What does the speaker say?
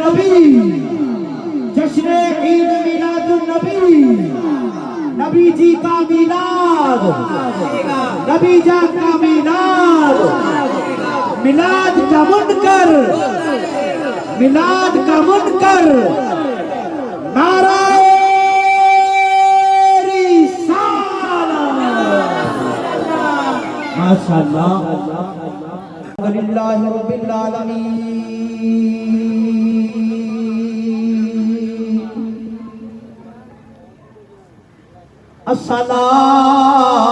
नबी, जश्न ईद मिलादुन नबी, नबी जी का मिलाद, नबी जान का मिलाद, मिलाद का मुनकर, मिलाद का मुनकर, नाराए माशाअल्लाह अल्हम्दुलिल्लाहि रब्बिल आलमीन। अस्सलाम